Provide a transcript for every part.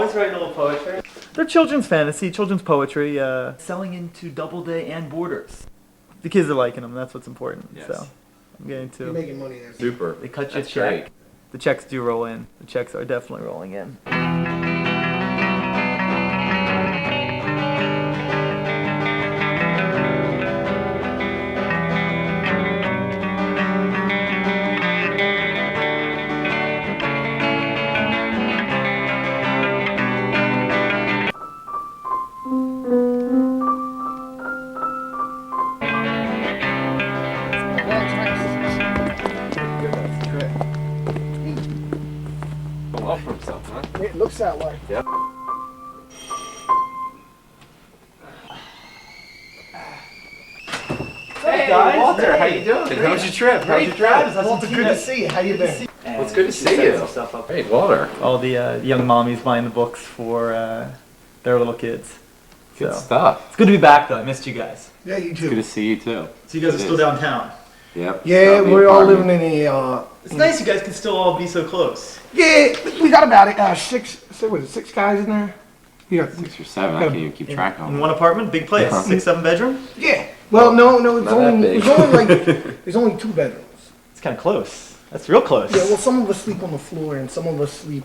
always writing a little poetry. They're children's fantasy, children's poetry, selling into Doubleday and Borders. The kids are liking them, that's what's important. Yes. So I'm getting to. You're making money there. Super. They cut you a That's check. great. The checks do roll in. The checks are definitely rolling in. Well for himself, huh? It looks that way. Yep. Hey guys, Walter, how you doing? How was your trip? How's your trip? Walter, good to see you. How you been? Well, it's good to see you. Hey, Walter. All the young mommies buying the books for their little kids. Good So, stuff. it's good to be back though. I missed you guys. Yeah, you It's good too. to see you too. So you guys are still downtown. Yep. Yeah, Got me we're all apartment. living in a. It's nice you guys can still all be so close. Yeah, we got about six guys in there. We got 6 or 7. I can't even keep track of In them. one apartment, big place, Uh-huh. 6-7 bedroom. Yeah. Well, no, it's Not that only big. there's only 2 bedrooms. It's kind of close. That's real close. Yeah. Well, some of us sleep on the floor and some of us sleep,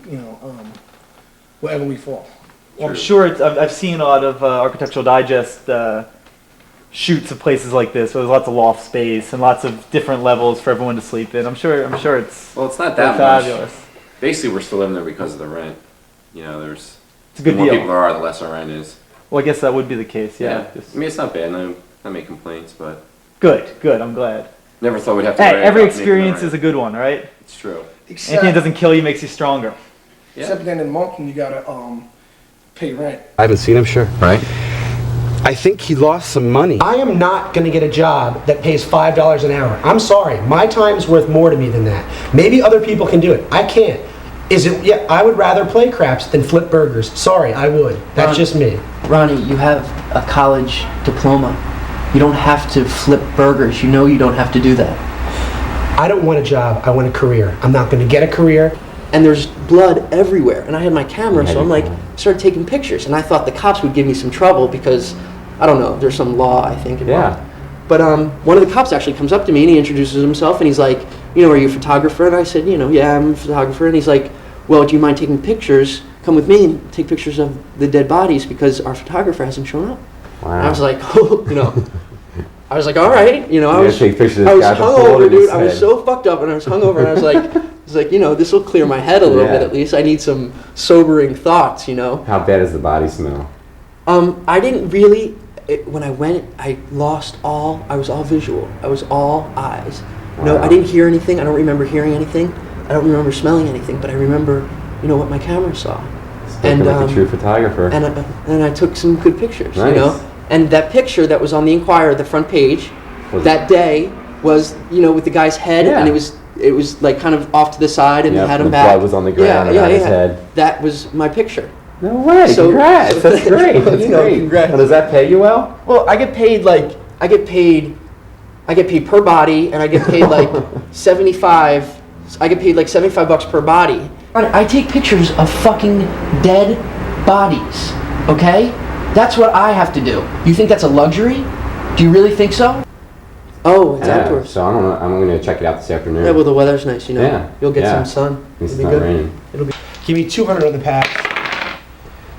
wherever we fall. Well, I'm sure I've seen a lot of Architectural Digest shoots of places like this where there's lots of loft space and lots of different levels for everyone to sleep in. I'm sure it's Well, it's not that much. fabulous. Basically, we're still living there because of the rent. You know, there's It's a good the more deal. people there are, the less our rent is. Well, I guess that would be the case. Yeah. I mean, it's not bad. I make complaints, but Good. I'm glad. never thought we'd have to. Hey, worry every about making the experience rent. is a good one, right? It's true. Anything that doesn't kill you makes you stronger. Yeah. Except then in Moncton you gotta pay rent. I haven't seen him, sure. Right. I think he lost some money. I am not going to get a job that pays $5 an hour. I'm sorry. My time's worth more to me than that. Maybe other people can do it. I can't. Yeah, I would rather play craps than flip burgers. Sorry, I would. That's just me. Ronnie, you have a college diploma. You don't have to flip burgers. You know you don't have to do that. I don't want a job. I want a career. I'm not going to get a career. And there's blood everywhere. And I had my camera, so I'm like, started taking pictures. And I thought the cops would give me some trouble because, I don't know, there's some law, I think, involved. Yeah. But one of the cops actually comes up to me and he introduces himself and he's like, are you a photographer? And I said, yeah, I'm a photographer. And he's like, well, do you mind taking pictures? Come with me and take pictures of the dead bodies because our photographer hasn't shown up. Wow. And I was like, I was like, all right, I was take pictures of I this was guy before hungover, in his dude. I was head. so fucked up, and I was hungover, and I was like, this will clear my head a little bit Yeah. at least. I need some sobering thoughts, How bad does the body smell? I didn't really. When I went, I was all visual. I was all eyes. No, Wow. I didn't hear anything. I don't remember hearing anything. I don't remember smelling anything, but I remember, what my camera saw. Spoken like a true photographer. And I took some good pictures, Nice. And that picture that was on the Inquirer, the front page, Was that day was, with the guy's head, Yeah. and it was like kind of off to the side, and Yeah, they had him the back. blood was on the ground around his head. That was my picture. No way, So- congrats, that's great, that's great. Congrats. Now, does that pay you well? Well, I get paid per body, and I get paid like 75. I get paid like $75 per body. I take pictures of fucking dead bodies. Okay, that's what I have to do. You think that's a luxury? Do you really think so? Oh, it's outdoors. So I'm going to check it out this afternoon. Yeah, well, the weather's nice, Yeah, You'll get yeah. some sun. At least It'll it's be not good. raining. It'll be. Give me 200 on the pack.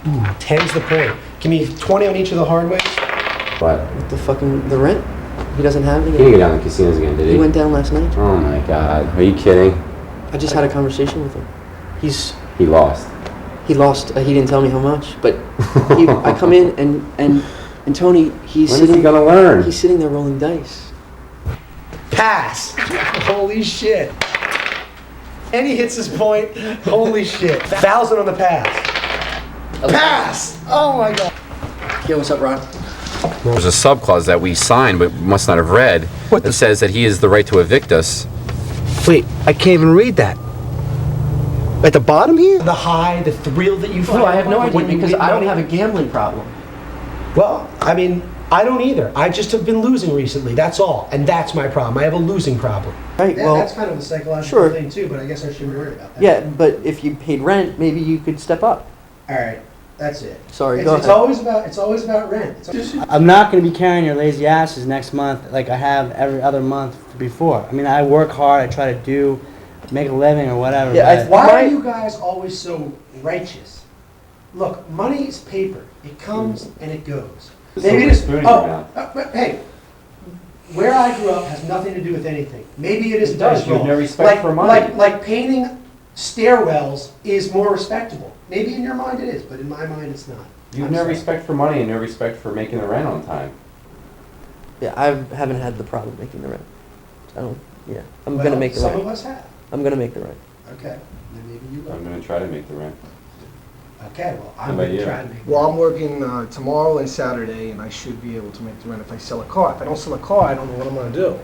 Ooh, 10's the point. Give me 20 on each of the hardways. But The rent? He doesn't have it he didn't yet. go down to the casinos again, did he? He went down last night. Oh my god, are you kidding? I just had a conversation with him. He lost. He lost. He didn't tell me how much, but I come in and Tony, he's When is sitting. he gonna learn? He's sitting there rolling dice. Pass. Holy shit. And he hits his point. Holy shit. 1,000 on the pass. Pass. Oh my god. Yo, what's up, Ron? There's a subclause that we signed but must not have read that says that he has the right to evict us. Wait, I can't even read that. At the bottom here? The high, the thrill that you feel. No, I have no idea when you because win I don't money. have a gambling problem. Well, I mean, I don't either. I just have been losing recently, that's all. And that's my problem. I have a losing problem. Right. Yeah, Well, that's kind of a psychological sure. thing too, but I guess I shouldn't worry about that. yeah, but if you paid rent, maybe you could step up. All right, that's it. Sorry, It's, go it's ahead. always about rent. I'm not going to be carrying your lazy asses next month like I have every other month before. I mean, I work hard. I try to make a living or whatever. Yeah, but- Why are you guys always so righteous? Look, money is paper. It comes and it goes. Maybe it is. But hey, where I grew up has nothing to do with anything. Maybe it is. It does. You have no respect like, for money. Like painting stairwells is more respectable. Maybe in your mind it is, but in my mind it's not. You have I'm no sorry. respect for money and no respect for making the rent on time. Yeah, I haven't had the problem making the rent. I don't. Yeah, I'm Well, gonna make the some rent. of us have. I'm gonna make the rent. Okay, then maybe you I'm will. gonna try to make the rent. Okay, well, How I'm about going to you? try to make. Well, I'm working tomorrow and Saturday, and I should be able to make the rent if I sell a car. If I don't sell a car, I don't know what I'm gonna do.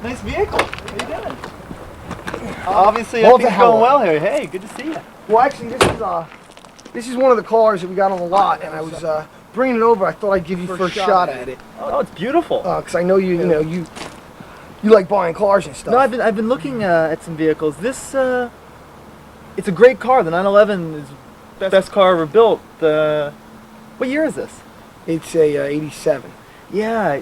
Nice vehicle. How you doing? Obviously, Hold everything's the hell going up. well here. Hey, good to see you. Well, actually, this is one of the cars that we got on the lot, and I was bringing it over. I thought I'd give you first shot at it, Oh, it's beautiful. because I know you like buying cars and stuff. No, I've been looking at some vehicles. This it's a great car. The 911 is the best car ever built. What year is this? It's a 87. Yeah,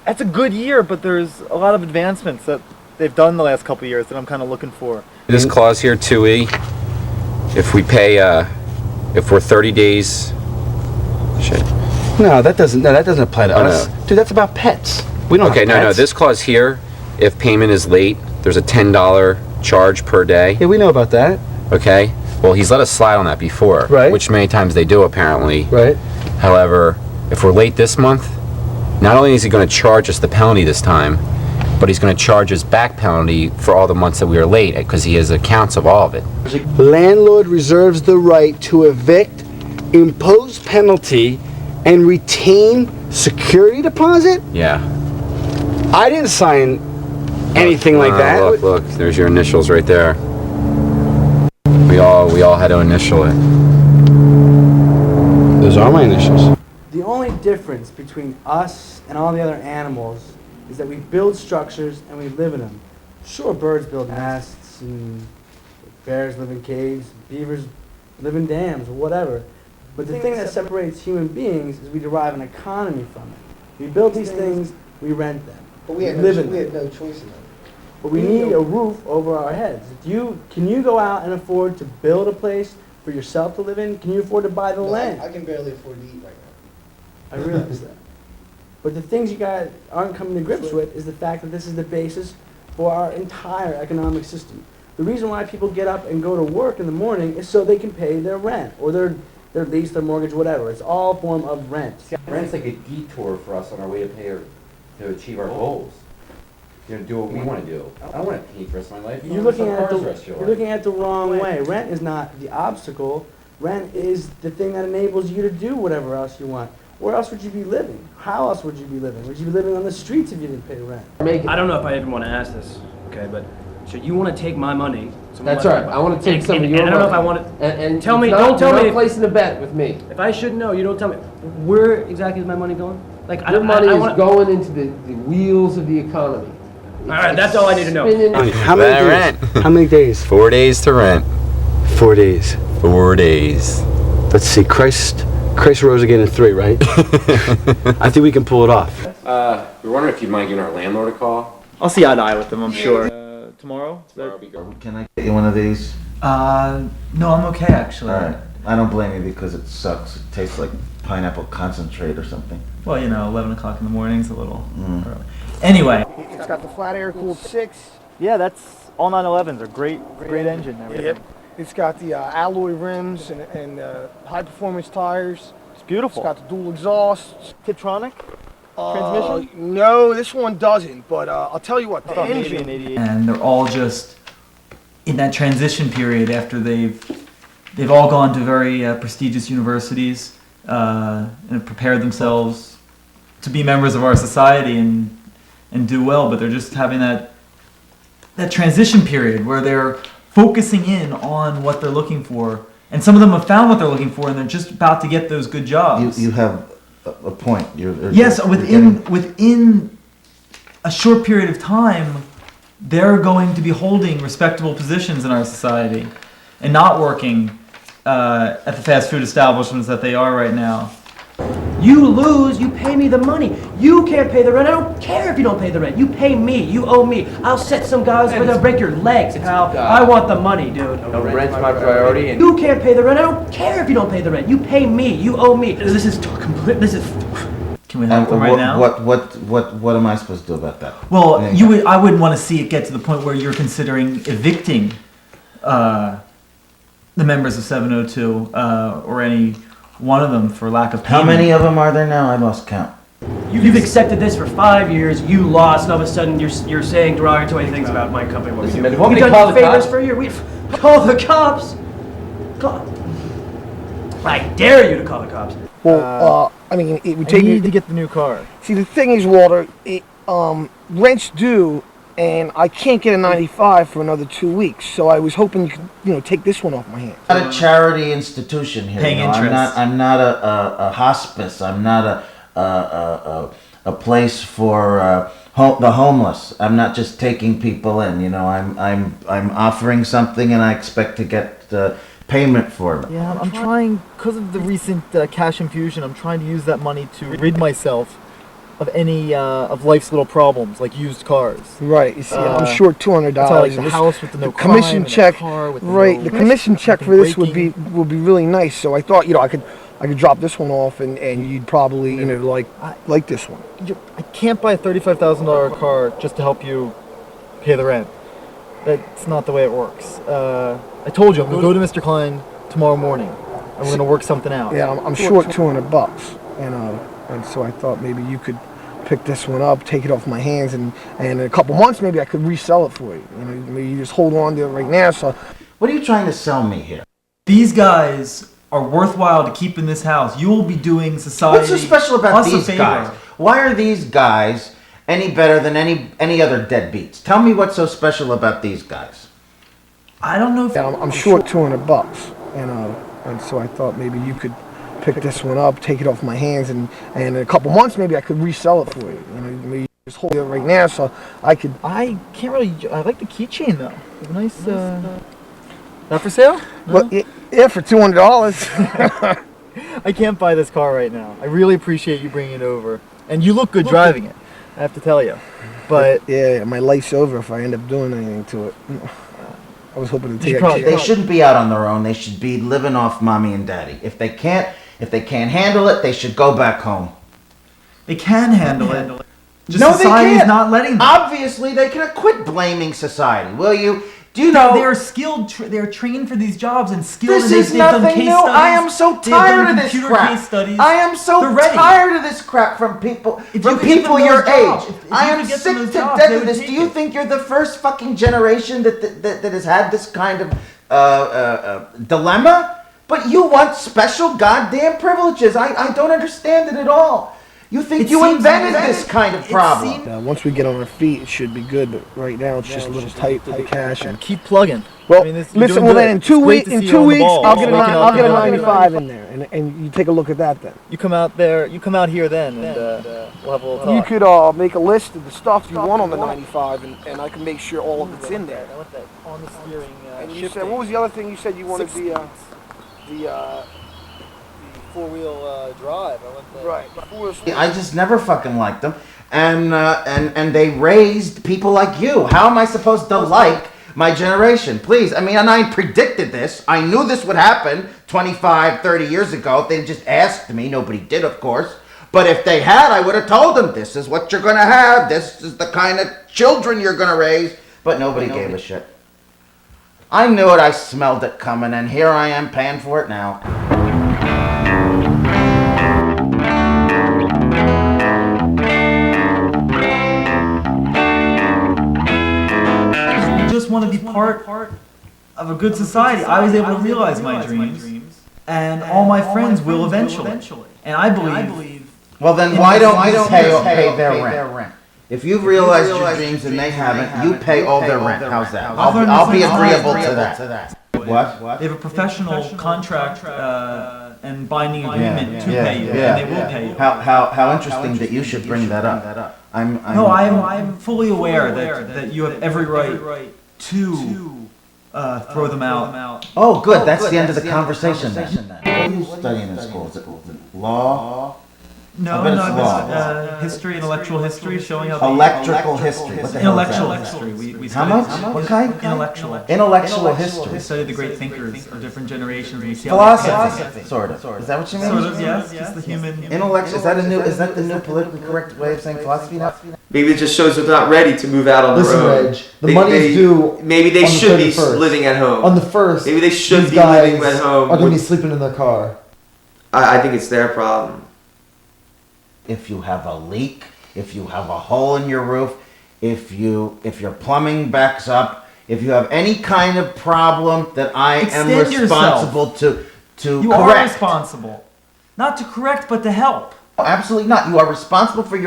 that's a good year, but there's a lot of advancements that they've done the last couple of years that I'm kind of looking for. This clause here, 2E, if we pay, if we're 30 days, shit. No, that doesn't apply to Oh, us. no. Dude, that's about pets. We don't Okay, have no, pets. this clause here, if payment is late, there's a $10 charge per day, Yeah, we know about that. okay? Well, he's let us slide on that before. Right. Which many times they do, apparently. Right. However, if we're late this month, not only is he going to charge us the penalty this time, but he's going to charge us back penalty for all the months that we were late, because he has accounts of all of it. Landlord reserves the right to evict, impose penalty, and retain security deposit? Yeah. I didn't sign anything like that. Look, there's your initials right there. We all had to initial it. Those are my initials. The only difference between us and all the other animals is that we build structures and we live in them. Sure, birds build nests and bears live in caves, beavers live in dams or whatever. But the thing that separates human beings is we derive an economy from it. We build these things, we rent them. But we had live in them. no choice in that. But we need a roof over our heads. Can you go out and afford to build a place for yourself to live in? Can you afford to buy the land? I can barely afford to eat right now. I realize that. But the things you guys aren't coming to grips with is the fact that this is the basis for our entire economic system. The reason why people get up and go to work in the morning is so they can pay their rent or their lease, their mortgage, whatever. It's all a form of rent. Rent's like a detour for us on our way to achieve our goals. You know, do what we want to do. I don't want to paint the rest of my life. You're looking at the wrong way. Rent is not the obstacle. Rent is the thing that enables you to do whatever else you want. Where else would you be living? How else would you be living? Would you be living on the streets if you didn't pay rent? I don't know if I even want to ask this, okay, but so you want to take my money? That's right. I want to take some of your and money. I don't know if I want to. And Tell me- it's don't tell you're me not if- placing a bet with me. If I should know, you don't tell me. Where exactly is my money going? Like Your money is wanna- going into the wheels of the economy. All right, that's all I need to know. Spinning- How many days? Rent. How many days? 4 days to rent. 4 days. 4 days. Let's see. Christ rose again in 3, right? I think we can pull it off. We're wondering if you'd mind giving our landlord a call. I'll see eye to eye with them, I'm sure. Tomorrow? Tomorrow would be good. Can I get you one of these? No, I'm okay actually. Alright. I don't blame you because it sucks. It tastes like pineapple concentrate or something. Well, 11 o'clock in the morning is a little Mm. early. Anyway, It's got the flat air cooled 6. Yeah, that's all 911s are great engine. and everything. It's got the alloy rims and high performance tires. It's beautiful. It's got the dual exhausts. Tiptronic transmission. No, this one doesn't. But I'll tell you what, the Maybe engine. an 88. and they're all just in that transition period after they've all gone to very prestigious universities and have prepared themselves to be members of our society and do well, but they're just having that transition period where they're focusing in on what they're looking for, and some of them have found what they're looking for, and they're just about to get those good jobs. You have a point. Yes, within a short period of time, they're going to be holding respectable positions in our society and not working at the fast food establishments that they are right now. You lose, you pay me the money. You can't pay the rent. I don't care if you don't pay the rent. You pay me, you owe me. I'll set some guys where they'll break your legs, pal. I want the money, dude. No, rent's my priority. And You can't pay the rent. I don't care if you don't pay the rent. You pay me, you owe me. This is complete. This is. Can we help them right now? What am I supposed to do about that? Well, I wouldn't want to see it get to the point where you're considering evicting the members of 702 or any one of them for lack of payment. How many of them are there now? I lost count. You've accepted this for 5 years. You lost, and all of a sudden you're saying derogatory things about my company. What Listen, we man, do. want me We've to done call the favors cops? for you. We've called the cops. I dare you to call the cops. Well, I mean, it would I take need you to get the new car. See, the thing is, Walter, rent's due, and I can't get a 95 for another 2 weeks. So I was hoping you could, take this one off my hands. I'm not a charity institution here. Paying interest. I'm not a hospice. I'm not a place for the homeless. I'm not just taking people in. I'm offering something, and I expect to get payment for it. Yeah, I'm trying, because of the recent cash infusion, I'm trying to use that money to rid myself of any of life's little problems, like used cars. Right. You see, I'm short $200. That's how, like, the house with the no crime, commission and the check. car with the Right. no The commission check for this would be breaking. really nice. So I thought I could drop this one off, and you'd probably like this one. I can't buy a $35,000 car just to help you pay the rent. That's not the way it works. I told you, I'm going to go to Mr. Klein tomorrow morning, and we're going to work something out. Yeah, I'm short $200, and so I thought maybe you could pick this one up, take it off my hands, and in a couple months maybe I could resell it for you. Maybe you just hold on to it right now. So, What are you trying to sell me here? These guys are worthwhile to keep in this house. You will be doing society. What's so special about us a these favor. guys? Why are these guys any better than any other deadbeats? Tell me what's so special about these guys. I don't know if yeah, I'm short $200, and so I thought maybe you could pick this one up, take it off my hands, and in a couple months maybe I could resell it for you. Maybe just hold it right now so I could. I can't really. I like the keychain though. It's a nice. Not for sale? No? Well, yeah, for $200. I can't buy this car right now. I really appreciate you bringing it over, and you look good driving it. I have to tell you, but yeah, my life's over if I end up doing anything to it. I was hoping to take it. They shouldn't be out on their own. They should be living off mommy and daddy. If they can't handle it, they should go back home. they can handle it. Just No, they society's can't. not letting them. Obviously, they can quit blaming society, will you? Do you know? They're skilled. They're trained for these jobs and skilled. This and is they've done nothing case new. studies. I am so They've done tired of this computer crap. case studies. I am so They're ready. tired of this crap from people, If from you could give people them your those jobs, age. if I you am could get sick them to those jobs, death they of would this. take Do you it. think you're the first fucking generation that has had this kind of dilemma? But you want special goddamn privileges. I don't understand it at all. You think It you seems invented like- this kind of it problem. seems- Once we get on our feet, it should be good. But right now, it's just a little tight with the cash. And keep plugging. well, I mean, you're listen. doing Well, good. then in It's 2 great weeks, to in see you 2 on the weeks, ball. I'll get Making out I'll get a the 95 in there, and you take a look at that then. You come out there. You come out here then, and we'll have a little talk. You could make a list of the stuff you want on the 95, and I can make want all of it's in there. I want that on the steering. And you said, what was the other thing you said you wanted? The four-wheel drive? I want the right. I just never fucking liked them, and they raised people like you. How am I supposed to like my generation? Please, I mean, and I predicted this. I knew this would happen 25, 30 years ago. If they just asked me, nobody did, of course. But if they had, I would have told them, this is what you're gonna have. This is the kind of children you're gonna raise. But nobody gave a shit. I knew it. I smelled it coming, and here I am paying for it now. Just want to be part of a good society. I was able to realize my dreams, and all my friends will eventually. And I believe. Well, then why don't you pay their rent? If you've realized your dreams and they haven't, you pay all their rent. How's that? I'll be agreeable to that. What? They have a professional contract and binding agreement to pay you, and they will pay you. How interesting that you should bring that up. No, I'm fully aware that you have every right to throw them out. Oh, good. That's the end of the conversation then. What are you studying in school? Is it law? No, I bet it's no, law. History, intellectual history, showing how Electrical history. What the hell is intellectual that? history. We How study much? What kind? Intellectual history. We study the great thinkers of different generations. We see Philosophy, sort of. Is that what you mean? Sort of, yes. Just the human. Intellectual. Is that the new politically correct way of saying philosophy now? Maybe it just shows they're not ready to move out on Listen, their own. Reg, the money's due. Maybe they on the should be 31st. living at home. On the 1st, Maybe they should these be guys living at home. are going to be sleeping in their car. I think it's their problem. If you have a leak, if you have a hole in your roof, if your plumbing backs up, if you have any kind of problem that I am Extend responsible to You correct. are responsible, not to correct, but to help. Absolutely not. You are responsible for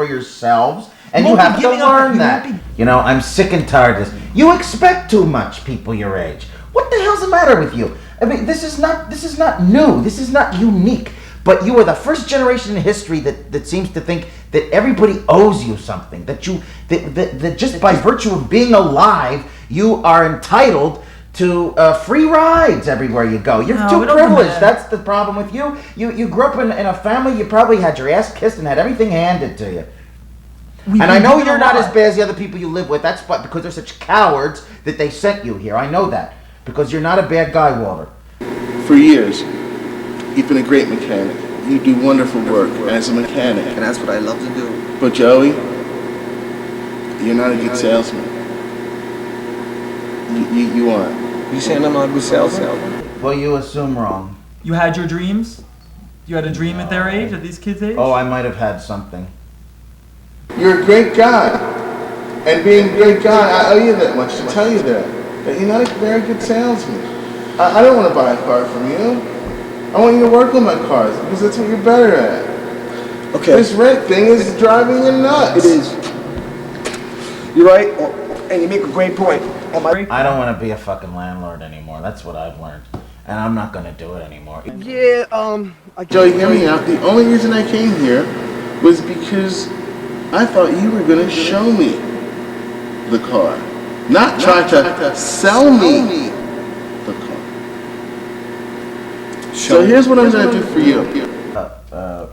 yourselves, and You you won't have be to giving up- learn you that. won't be- You know, I'm sick and tired of this. You expect too much, people your age. What the hell's the matter with you? I mean, this is not new. This is not unique. But you are the first generation in history that seems to think that everybody owes you something. That just by virtue of being alive, you are entitled to free rides everywhere you go. You're too privileged. That's the problem with you. You grew up in a family. You probably had your ass kissed and had everything handed to you. And I know you're not as bad as the other people you live with. That's because they're such cowards that they sent you here. I know that because you're not a bad guy, Walter. For years, you've been a great mechanic. You do wonderful work as a mechanic. And that's what I love to do. But Joey, you're not a good salesman. You aren't. You saying I'm not a good salesman? Well, you assume wrong. You had your dreams? You had a dream at their age, at these kids' age? Oh, I might have had something. You're a great guy. And being a great guy, I owe you that much to tell you that you're not a very good salesman. I don't want to buy a car from you. I want you to work on my cars because that's what you're better at. Okay. This rent thing is driving you nuts. It is. You're right, and you make a great point. I don't want to be a fucking landlord anymore. That's what I've learned. And I'm not going to do it anymore. Yeah, Joey, hear me out. The only reason I came here was because I thought you were going to show me the car. Not try to sell me the car. So here's what I'm going to do for you.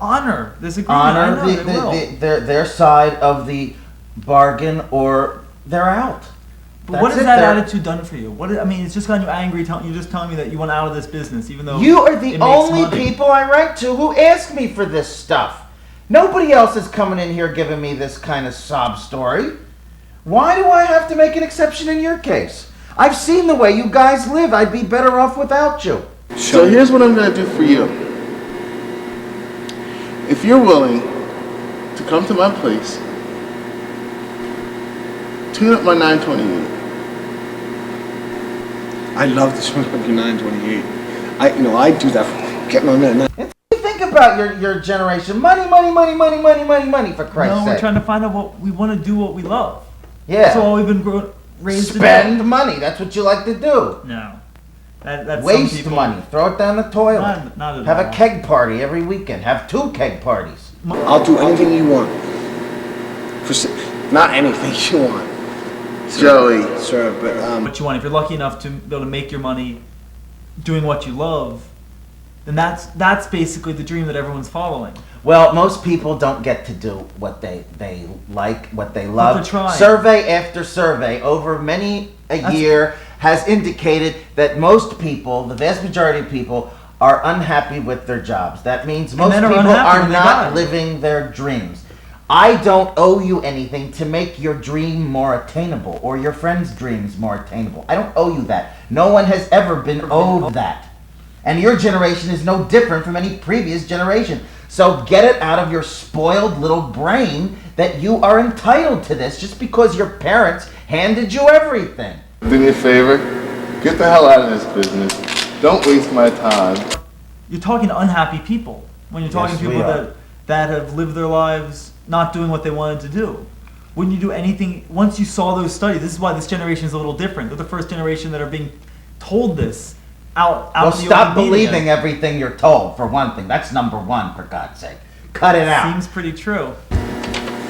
Honor this agreement. Honor their side of the bargain, or they're out. But what has that attitude done for you? I mean, it's just gotten you angry. You're just telling me that you want out of this business, even though you are the it makes only money. people I rent to who ask me for this stuff. Nobody else is coming in here giving me this kind of sob story. Why do I have to make an exception in your case? I've seen the way you guys live. I'd be better off without you. So here's what I'm going to do for you. If you're willing to come to my place, tune up my 928. I love to tune up your 928. I do that for getting on that. Think about your generation. Money, for Christ's No, sake. we're trying to find out what we want to do, what we love. Yeah. That's all we've been raised to do. Spend money. That's what you like to do. No. That's Waste some people, money. Throw it down the toilet. Not at Have all. a keg party every weekend. Have 2 keg parties. I'll do anything you want. Not anything you want. Joey. Sir, but what you want. If you're lucky enough to be able to make your money doing what you love, then that's basically the dream that everyone's following. Well, most people don't get to do what they like, what they love. they're trying. Survey after survey over many a year has indicated that most people, the vast majority of people, are unhappy with their jobs. That means most men are people unhappy are when they not die. living their dreams. I don't owe you anything to make your dream more attainable or your friend's dreams more attainable. I don't owe you that. No one has ever been owed that. And your generation is no different from any previous generation. So get it out of your spoiled little brain that you are entitled to this just because your parents handed you everything. Do me a favor. Get the hell out of this business. Don't waste my time. You're talking to unhappy people when you're talking Yes, to we people are. that have lived their lives not doing what they wanted to do. Wouldn't you do anything once you saw those studies? This is why this generation is a little different. They're the first generation that are being told this out Well, in the stop open media. believing everything you're told, for one thing. That's number one, for God's sake. Cut it out. Seems pretty true.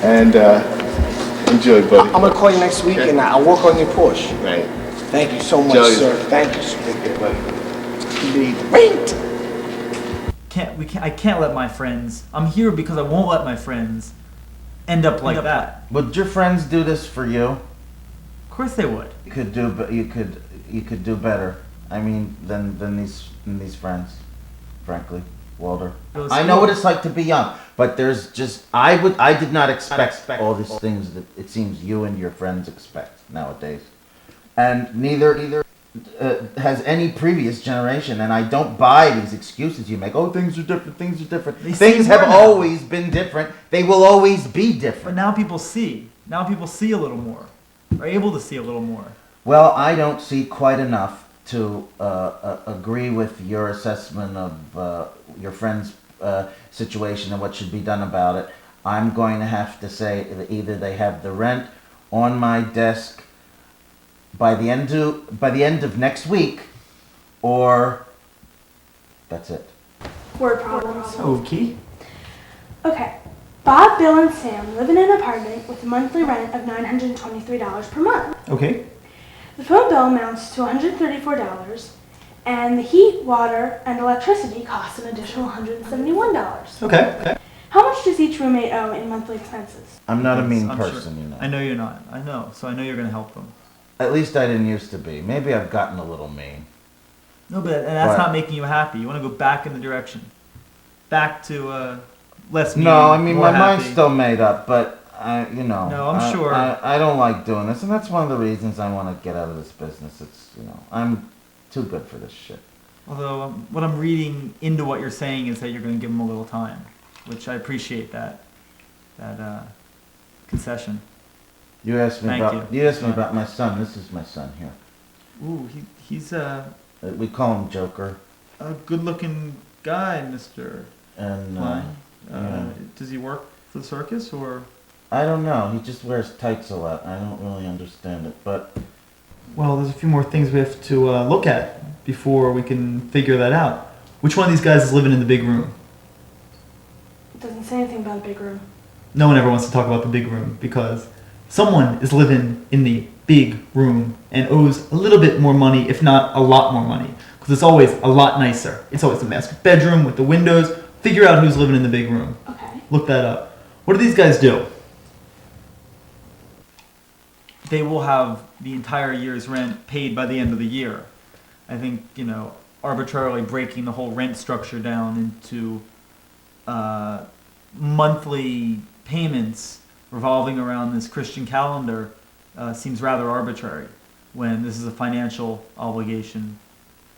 And enjoy, buddy. I'm gonna call you next week and I'll work on your Porsche. Right. Thank you so much, Joey. sir. Thank you, sir. Take care, buddy. Great. I can't let my friends. I'm here because I won't let my friends end up like that. Would your friends do this for you? Of course they would. You could do, but you could do better. I mean, than these friends, frankly, Walter. I know what it's like to be young, but there's just I did not expect all these things that it seems you and your friends expect nowadays, and neither has any previous generation. And I don't buy these excuses you make. Oh, things are different. Things are different. Things have always been different. They will always be different. But now people see. Now people see a little more. Are able to see a little more. Well, I don't see quite enough to agree with your assessment of your friend's situation and what should be done about it. I'm going to have to say that either they have the rent on my desk by the end of next week, or that's it. Word problems. Okay. Okay. Bob, Bill, and Sam live in an apartment with a monthly rent of $923 per month. Okay. The phone bill amounts to $134, and the heat, water, and electricity cost an additional $171. Okay. How much does each roommate owe in monthly expenses? I'm not a mean I'm person, sure. you know. I know you're not. I know. So I know you're going to help them. At least I didn't used to be. Maybe I've gotten a little mean. No, but that's But- not making you happy. You want to go back in the direction. Back to less mean, No, I mean more my mind's happy. still made up, but No, I'm sure. I don't like doing this, and that's one of the reasons I want to get out of this business. It's I'm too good for this shit. Although what I'm reading into what you're saying is that you're going to give them a little time, which I appreciate that concession. You asked me Thank about you. you asked me about my son. This is my son here. Ooh, he's We call him Joker. a good-looking guy, Mr. And Klein. yeah. Does he work for the circus or? I don't know. He just wears tights a lot. I don't really understand it, but Well, there's a few more things we have to look at before we can figure that out. Which one of these guys is living in the big room? It doesn't say anything about a big room. No one ever wants to talk about the big room because someone is living in the big room and owes a little bit more money, if not a lot more money, because it's always a lot nicer. It's always a master bedroom with the windows. Figure out who's living in the big room. Okay. Look that up. What do these guys do? They will have the entire year's rent paid by the end of the year. I think, arbitrarily breaking the whole rent structure down into monthly payments revolving around this Christian calendar seems rather arbitrary when this is a financial obligation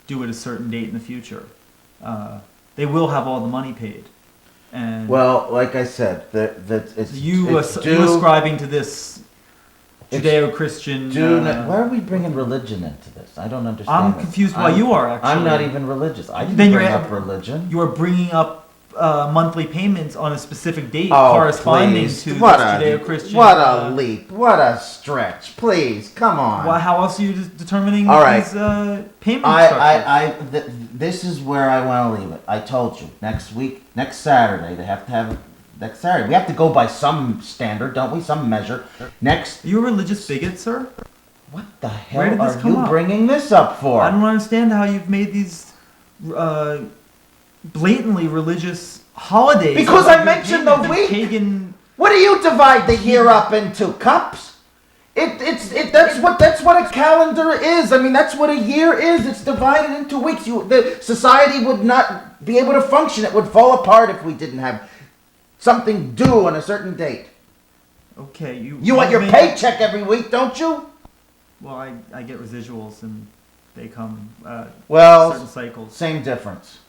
due at a certain date in the future. They will have all the money paid. And well, like I said, that it's you ascribing to this Judeo-Christian. Why are we bringing religion into this? I don't understand. I'm this. confused why you are actually. I'm not even religious. I didn't Then bring up religion. You are bringing up monthly payments on a specific date Oh, corresponding please. to What this a- Judeo-Christian. What a leap! What a stretch! Please, come on. Well, how else are you determining All right. these payment structures? This is where I want to leave it. I told you next Saturday they have to have. Next Saturday, we have to go by some standard, don't we? Some measure. Next. Are you a religious bigot, sir? What the Where hell did this are come you up? bringing this up for? I don't understand how you've made these blatantly religious holidays. Because about I your mentioned the pagan- week. Pagan. What do you divide the year up into? Cups? That's what a calendar is. I mean, that's what a year is. It's divided into weeks. The society would not be able to function. It would fall apart if we didn't have something due on a certain date. Okay, You want your paycheck every week, don't you? Well, I get residuals and they come Well, certain cycles. Same difference.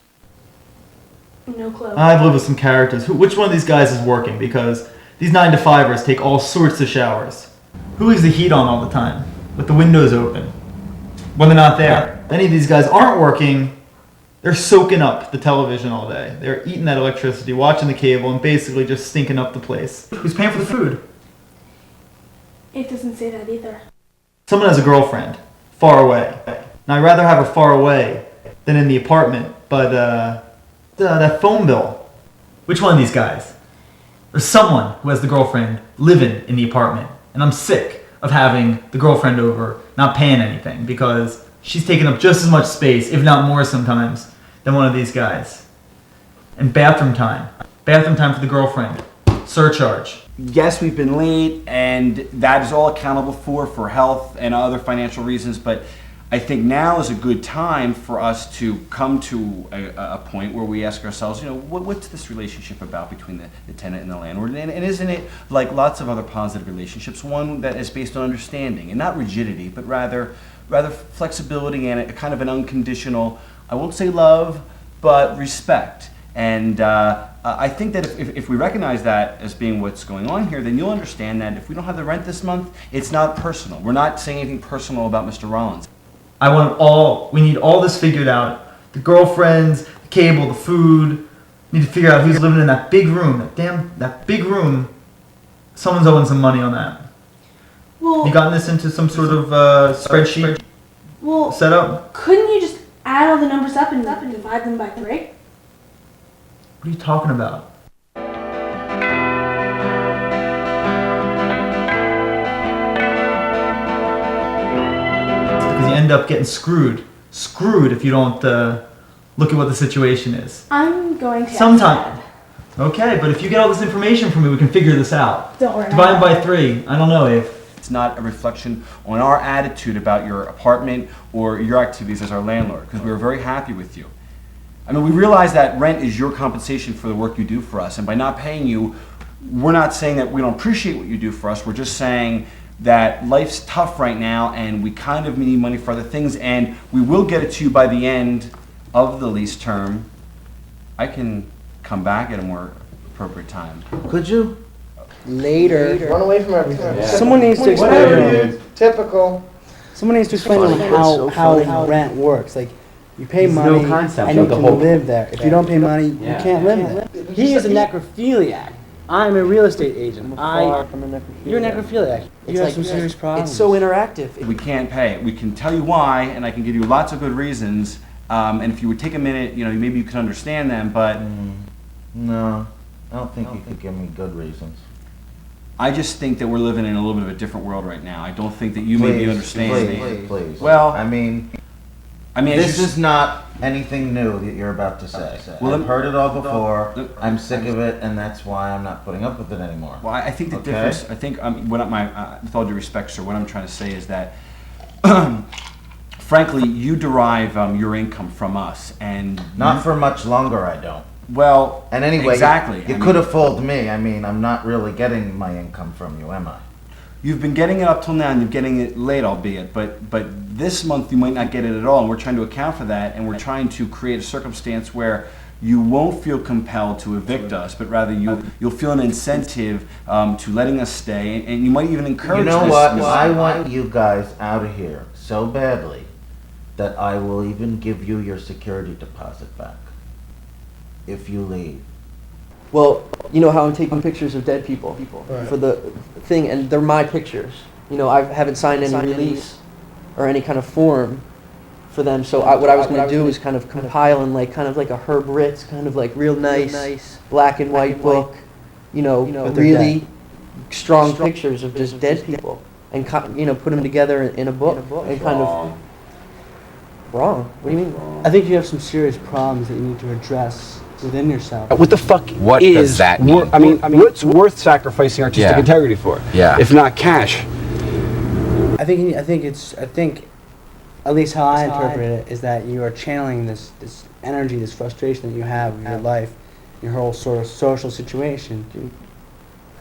No clue. I've lived with some characters. Which one of these guys is working? Because these 9-to-5ers take all sorts of showers. Who leaves the heat on all the time with the windows open when they're not there? If any of these guys aren't working, they're soaking up the television all day. They're eating that electricity, watching the cable, and basically just stinking up the place. Who's paying for the food? It doesn't say that either. Someone has a girlfriend, far away. Now, I'd rather have her far away than in the apartment, but that phone bill. Which one of these guys? There's someone who has the girlfriend living in the apartment, and I'm sick of having the girlfriend over, not paying anything, because she's taking up just as much space, if not more sometimes, than one of these guys. And bathroom time for the girlfriend, surcharge. Yes, we've been late, and that is all accountable for health and other financial reasons, but I think now is a good time for us to come to a point where we ask ourselves, what's this relationship about between the tenant and the landlord? And isn't it, like lots of other positive relationships, one that is based on understanding and not rigidity, but rather flexibility and a kind of an unconditional, I won't say love, but respect. And I think that if we recognize that as being what's going on here, then you'll understand that if we don't have the rent this month, it's not personal. We're not saying anything personal about Mr. Rollins. We need all this figured out. The girlfriends, the cable, the food. We need to figure out who's living in that big room. That big room. Someone's owing some money on that. Well, you gotten this into some sort of spreadsheet setup? Couldn't you just add all the numbers up and divide them by 3? What are you talking about? Because you end up getting screwed if you don't look at what the situation is. I'm going to. Sometime. Okay, but if you get all this information from me, we can figure this out. Don't worry. Divide by 3. I don't know if. It's not a reflection on our attitude about your apartment or your activities as our landlord, because we were very happy with you. I mean, we realize that rent is your compensation for the work you do for us, and by not paying you, we're not saying that we don't appreciate what you do for us. We're just saying that life's tough right now, and we kind of need money for other things, and we will get it to you by the end of the lease term. I can come back at a more appropriate time. Could you? Later. Run away from everything. Yeah. Someone needs to explain. Whatever, dude. Typical. Someone needs to explain to them how rent works. Like, you pay money and you can live there. If you don't pay money, you can't live there. He is a necrophiliac. I'm a real estate agent. You're a necrophiliac. You have some serious problems. It's so interactive. We can't pay. We can tell you why, and I can give you lots of good reasons. And if you would take a minute, maybe you could understand them, but... No, I don't think you could give me good reasons. I just think that we're living in a little bit of a different world right now. I don't think that you maybe understand me. Please. Well, I mean, this is not anything new that you're about to say. Well, I've heard it all before. I'm sick of it, and that's why I'm not putting up with it anymore. Well, I think the difference. I think with all due respect, sir, what I'm trying to say is that, frankly, you derive your income from us, and not for much longer. I don't. Well, and anyway, exactly. You could have fooled me. I mean, I'm not really getting my income from you, am I? You've been getting it up till now, and you're getting it late, albeit. But this month you might not get it at all, and we're trying to account for that, and we're trying to create a circumstance where you won't feel compelled to evict us, but rather you'll feel an incentive to letting us stay, and you might even encourage. You know what? I want you guys out of here so badly that I will even give you your security deposit back if you leave. Well, you know how I'm taking pictures of dead people for the thing, and they're my pictures. I haven't signed any release or any kind of form for them. So what I was going to do is kind of compile in kind of like a Herb Ritz, kind of like real nice black and white book, really strong pictures of just dead people, and put them together in a book and kind of. Wrong? What do you mean? I think you have some serious problems that you need to address within yourself. What the fuck does that mean? I mean, what's worth sacrificing artistic integrity for? Yeah. If not cash. I think at least how I interpret it is that you are channeling this energy, this frustration that you have in your life, your whole sort of social situation.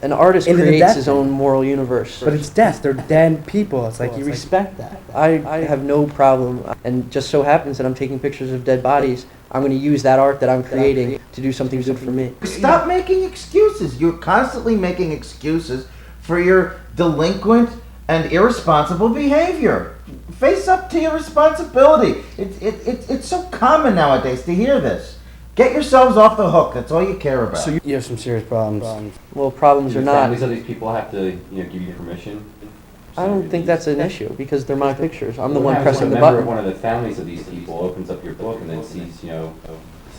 An artist creates his own moral universe. But it's death. They're dead people. It's like you respect that. I have no problem, and just so happens that I'm taking pictures of dead bodies. I'm going to use that art that I'm creating to do something good for me. Stop making excuses. You're constantly making excuses for your delinquent and irresponsible behavior. Face up to your responsibility. It's so common nowadays to hear this. Get yourselves off the hook. That's all you care about. So you have some serious problems. Well, problems or not. Families of these people have to, give you permission. I don't think that's an issue because they're my pictures. I'm the one pressing the button. One of the families of these people opens up your book and then sees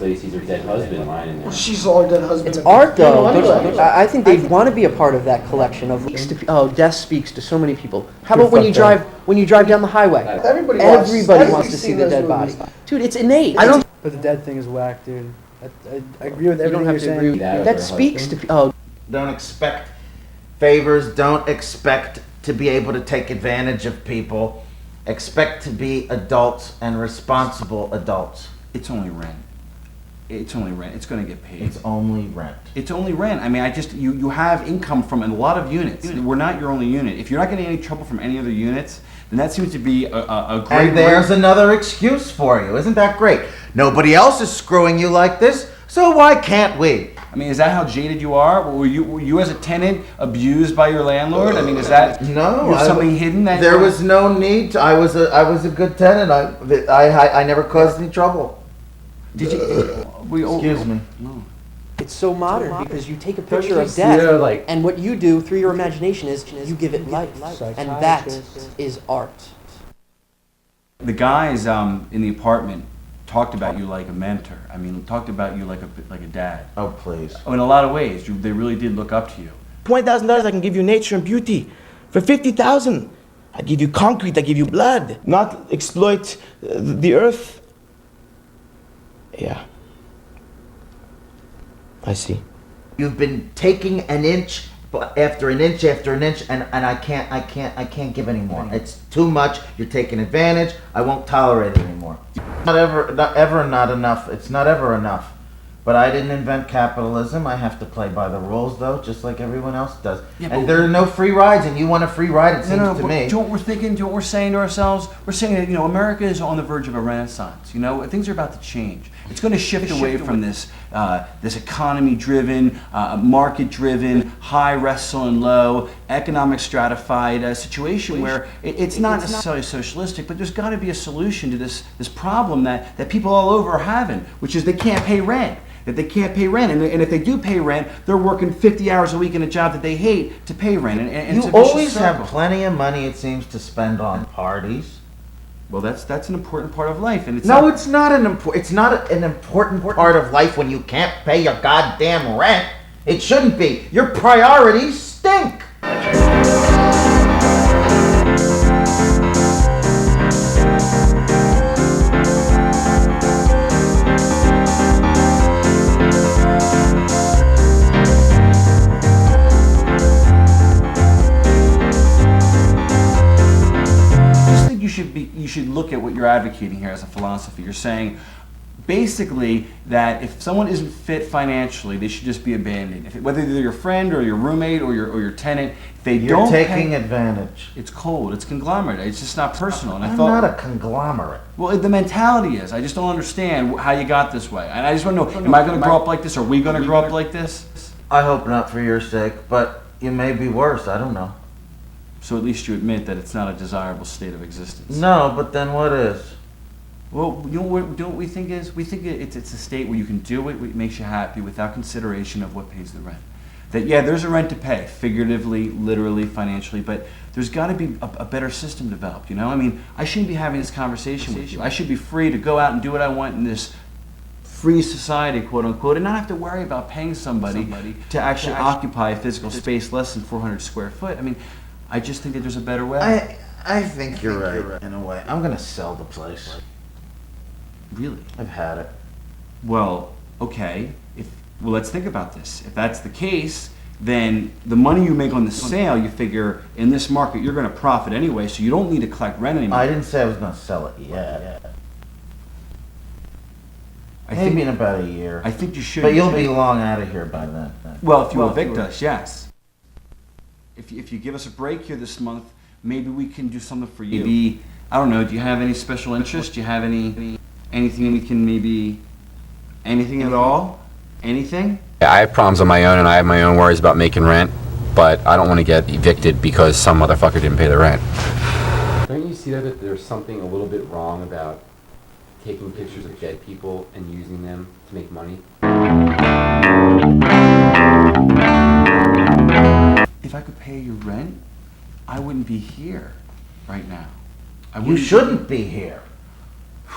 So he sees her dead husband lying in there. Well, she's all dead husband. It's art, though. No, But I think they'd want to be a part of that collection of. Death speaks to so many people. How about when you drive down the highway? Everybody wants to see the dead body. Dude, it's innate. But the dead thing is whack, dude. I agree with everything you're saying. That speaks to. Don't expect favors. Don't expect to be able to take advantage of people. Expect to be adults and responsible adults. It's only rent. It's only rent. It's going to get paid. It's only rent. It's only rent. I mean, you have income from a lot of units. We're not your only unit. If you're not getting any trouble from any other units, then that seems to be a great. And there's another excuse for you. Isn't that great? Nobody else is screwing you like this, so why can't we? I mean, is that how jaded you are? Were you as a tenant abused by your landlord? I mean, is that something hidden that there was no need to, I was a good tenant. I never caused any trouble. Did you? Excuse me. No. It's so modern because you take a picture of death, and what you do through your imagination is you give it life, and that is art. The guys in the apartment talked about you like a mentor. I mean, talked about you like a dad. Oh, please. Oh, in a lot of ways, they really did look up to you. $20,000, I can give you nature and beauty. For $50,000, I give you concrete, I give you blood. Not exploit the earth. Yeah. I see. You've been taking an inch after an inch after an inch, and I can't give any more. It's too much. You're taking advantage. I won't tolerate it anymore. Not ever not enough. It's not ever enough. But I didn't invent capitalism. I have to play by the rules, though, just like everyone else does. Yeah, and there are no free rides, and you want a free ride, it seems to me. Do you know what we're thinking? Do you know what we're saying to ourselves? We're saying that, America is on the verge of a renaissance. Things are about to change. It's going to shift away from this economy-driven, market-driven, high, wrestle, and low, economic stratified situation where it's not necessarily socialistic, but there's got to be a solution to this problem that people all over are having, which is they can't pay rent. That they can't pay rent, and if they do pay rent, they're working 50 hours a week in a job that they hate to pay rent. And you always have plenty of money, it seems, to spend on parties. Well, that's an important part of life, and it's it's not an important part of life when you can't pay your goddamn rent. It shouldn't be. Your priorities stink. You should look at what you're advocating here as a philosophy. You're saying basically that if someone isn't fit financially, they should just be abandoned. Whether they're your friend or your roommate or your tenant, if they You're don't taking advantage. It's cold. It's conglomerate. It's just not personal. And I'm not a conglomerate. Well, the mentality is. I just don't understand how you got this way. And I just want to know, am I going to grow up like this? Are we going to grow up like this? I hope not for your sake, but you may be worse. I don't know. So at least you admit that it's not a desirable state of existence. No, but then what is? Well, you know what we think is? We think it's a state where you can do it makes you happy without consideration of what pays the rent. That, yeah, there's a rent to pay, figuratively, literally, financially, but there's got to be a better system developed, I mean, I shouldn't be having this conversation with you. I should be free to go out and do what I want in this free society, quote unquote, and not have to worry about paying somebody to actually occupy a physical space less than 400 square foot. I mean, I just think that there's a better way. I think you're right, in a way. I'm going to sell the place. Really? I've had it. Well, okay. Well, let's think about this. If that's the case, then the money you make on the sale, you figure in this market you're going to profit anyway, so you don't need to collect rent anymore. I didn't say I was going to sell it yet. Maybe in about a year. I think you should. But you'll be long out of here by then. Well, if you evict us, yes. If you give us a break here this month, maybe we can do something for you. Maybe, I don't know, do you have any special interest? Do you have anything we can anything at all? Anything? Yeah, I have problems on my own, and I have my own worries about making rent, but I don't want to get evicted because some motherfucker didn't pay the rent. Don't you see that there's something a little bit wrong about taking pictures of dead people and using them to make money? If I could pay your rent, I wouldn't be here right now. You shouldn't be here.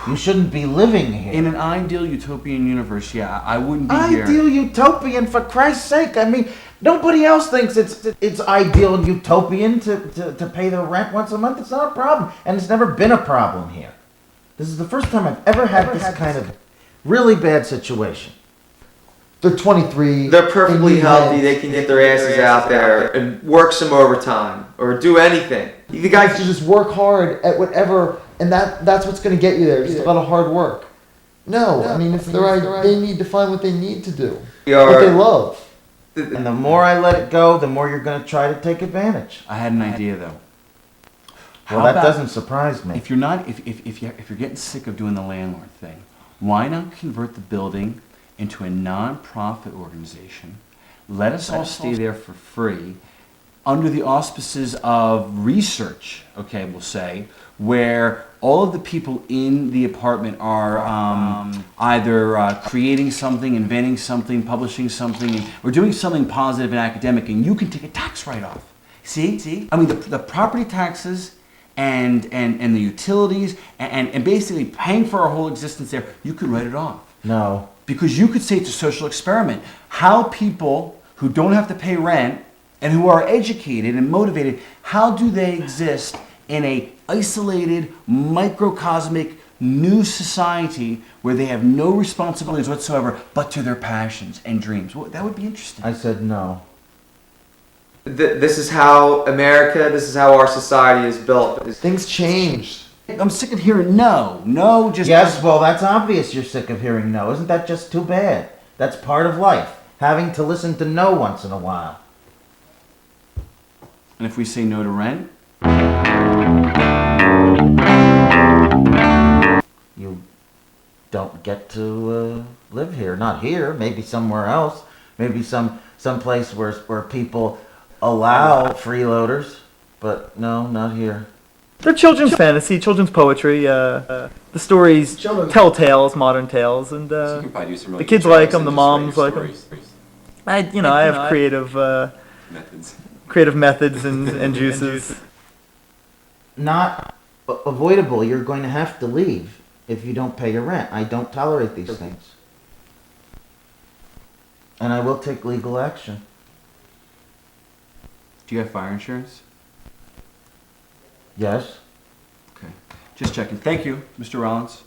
You shouldn't be living here. In an ideal utopian universe, yeah, I wouldn't be here. Ideal utopian, for Christ's sake. I mean, nobody else thinks it's ideal and utopian to pay the rent once a month. It's not a problem. And it's never been a problem here. This is the first time I've ever had this kind of really bad situation. They're 23. They're perfectly healthy. They can get their asses out there and work some overtime or do anything. The guys to just work hard at whatever, and that's what's going to get you there. Just a lot of hard work. No, I mean, if they need to find what they need to do, what they love. And the more I let it go, the more you're going to try to take advantage. I had an idea though. Well, that doesn't surprise me. If you're not, if you're getting sick of doing the landlord thing, why not convert the building into a non-profit organization? Let us all stay there for free, under the auspices of research. Okay, we'll say, where all of the people in the apartment are either creating something, inventing something, publishing something, or doing something positive and academic, and you can take a tax write-off. See? I mean, the property taxes and the utilities and basically paying for our whole existence there, you could write it off. No. Because you could say it's a social experiment. How people who don't have to pay rent and who are educated and motivated, how do they exist in a isolated, microcosmic, new society where they have no responsibilities whatsoever but to their passions and dreams? Well, that would be interesting. I said no. This is how America, this is how our society is built. Things changed. I'm sick of hearing no. Yes, well, that's obvious you're sick of hearing no. Isn't that just too bad? That's part of life, having to listen to no once in a while. And if we say no to rent? You don't get to live here. Not here, maybe somewhere else. Maybe some place where people allow freeloaders. But no, not here. They're children's fantasy, children's poetry. The stories tell tales, modern tales, and the kids like them. The moms like them. I have creative methods and juices. Not avoidable. You're going to have to leave if you don't pay your rent. I don't tolerate these things, and I will take legal action. Do you have fire insurance? Yes. Okay. Just checking. Thank you, Mr. Rollins.